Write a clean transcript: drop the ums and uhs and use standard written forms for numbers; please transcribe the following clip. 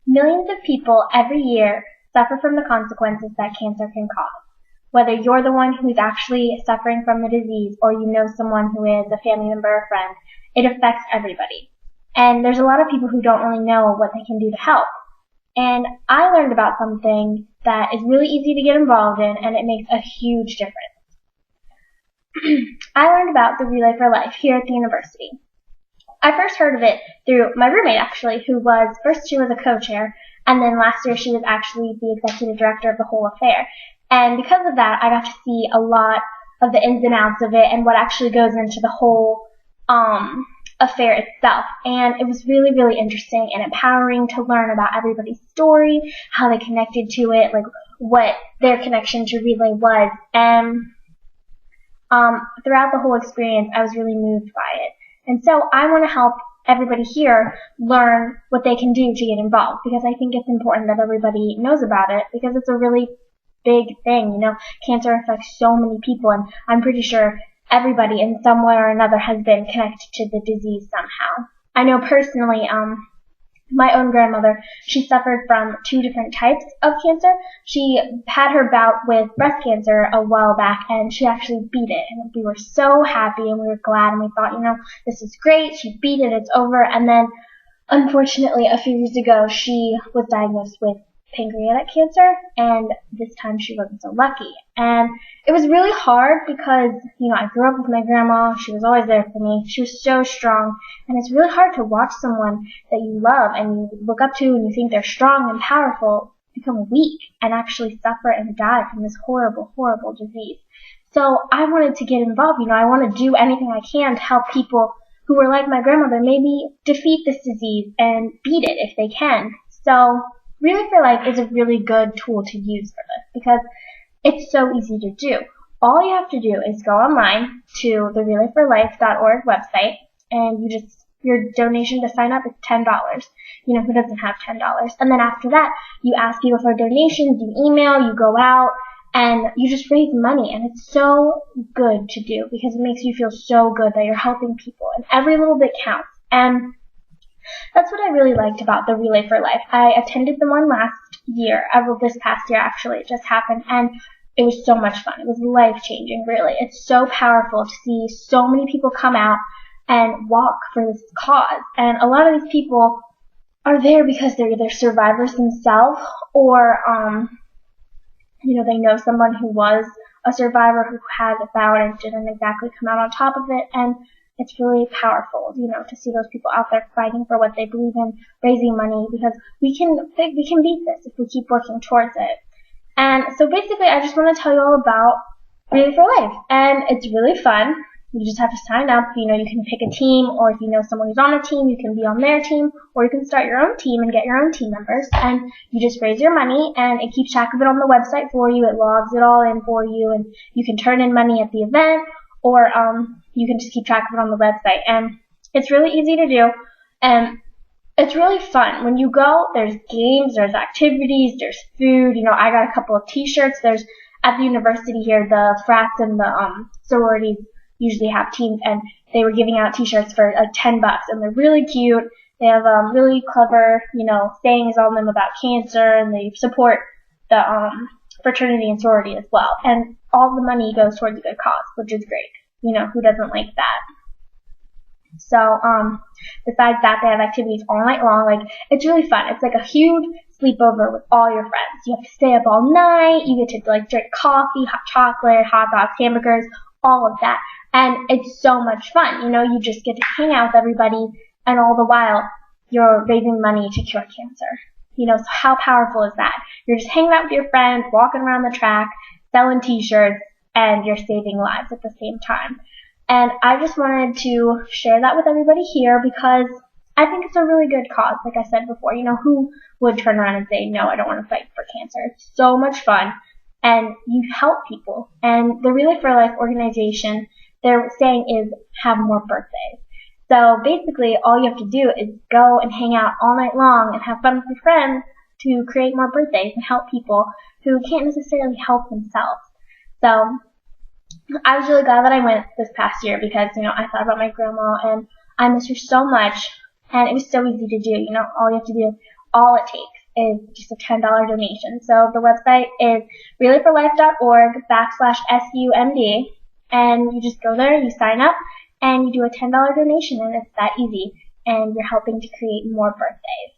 Millions of people every year suffer from the consequences that cancer can cause. Whether you're the one who's actually suffering from the disease or you know someone who is, a family member or friend, it affects everybody. And there's a lot of people who don't really know what they can do to help. And I learned about something that is really easy to get involved in, and it makes a huge difference. I learned about the Relay for Life here at the university. I first heard of it through my roommate, actually, she was a co-chair, and then last year she was actually the executive director of the whole affair. And because of that, I got to see a lot of the ins and outs of it and what actually goes into the whole affair itself. And it was really, really interesting and empowering to learn about everybody's story, how they connected to it, like what their connection to Relay was. And throughout the whole experience, I was really moved by it. And so I want to help everybody here learn what they can do to get involved, because I think it's important that everybody knows about it, because it's a really big thing. Cancer affects so many people, and I'm pretty sure everybody in some way or another has been connected to the disease somehow. I know personally, my own grandmother, she suffered from 2 different types of cancer. She had her bout with breast cancer a while back, and she actually beat it. And we were so happy, and we were glad, and we thought, this is great. She beat it. It's over. And then, unfortunately, a few years ago, she was diagnosed with pancreatic cancer, and this time she wasn't so lucky. And it was really hard because, I grew up with my grandma. She was always there for me. She was so strong, and it's really hard to watch someone that you love and you look up to and you think they're strong and powerful become weak and actually suffer and die from this horrible, horrible disease. So I wanted to get involved. I want to do anything I can to help people who are like my grandmother maybe defeat this disease and beat it if they can. So Relay for Life is a really good tool to use for this because it's so easy to do. All you have to do is go online to the relayforlife.org website, and your donation to sign up is $10. Who doesn't have $10? And then after that, you ask people for donations, you email, you go out, and you just raise money. And it's so good to do because it makes you feel so good that you're helping people, and every little bit counts. And that's what I really liked about the Relay for Life. I attended the one this past year actually, it just happened, and it was so much fun. It was life-changing, really. It's so powerful to see so many people come out and walk for this cause. And a lot of these people are there because they're either survivors themselves or, they know someone who was a survivor who had a bout and didn't exactly come out on top of it. And it's really powerful, to see those people out there fighting for what they believe in, raising money, because we can beat this if we keep working towards it. And so basically, I just want to tell you all about Relay for Life. And it's really fun. You just have to sign up. You can pick a team, or if you know someone who's on a team, you can be on their team, or you can start your own team and get your own team members. And you just raise your money, and it keeps track of it on the website for you. It logs it all in for you, and you can turn in money at the event, or you can just keep track of it on the website. And it's really easy to do, and it's really fun. When you go, there's games, there's activities, there's food. I got a couple of t-shirts. There's, at the university here, the frats and the sororities usually have teams, and they were giving out t-shirts for like $10, and they're really cute. They have really clever, sayings on them about cancer, and they support the fraternity and sorority as well. And all the money goes towards a good cause, which is great. Who doesn't like that? So, besides that, they have activities all night long. It's really fun. It's like a huge sleepover with all your friends. You have to stay up all night. You get to drink coffee, hot chocolate, hot dogs, hamburgers, all of that. And it's so much fun. You just get to hang out with everybody, and all the while, you're raising money to cure cancer. So how powerful is that? You're just hanging out with your friends, walking around the track, selling t-shirts, and you're saving lives at the same time. And I just wanted to share that with everybody here because I think it's a really good cause. Like I said before, who would turn around and say, no, I don't want to fight for cancer? It's so much fun, and you help people. And the Relay for Life organization, their saying is, have more birthdays. So basically, all you have to do is go and hang out all night long and have fun with your friends to create more birthdays and help people who can't necessarily help themselves. So I was really glad that I went this past year because, I thought about my grandma, and I miss her so much, and it was so easy to do. All you have to do, all it takes is just a $10 donation. So the website is reallyforlife.org/SUMD, and you just go there, you sign up, and you do a $10 donation, and it's that easy. And you're helping to create more birthdays.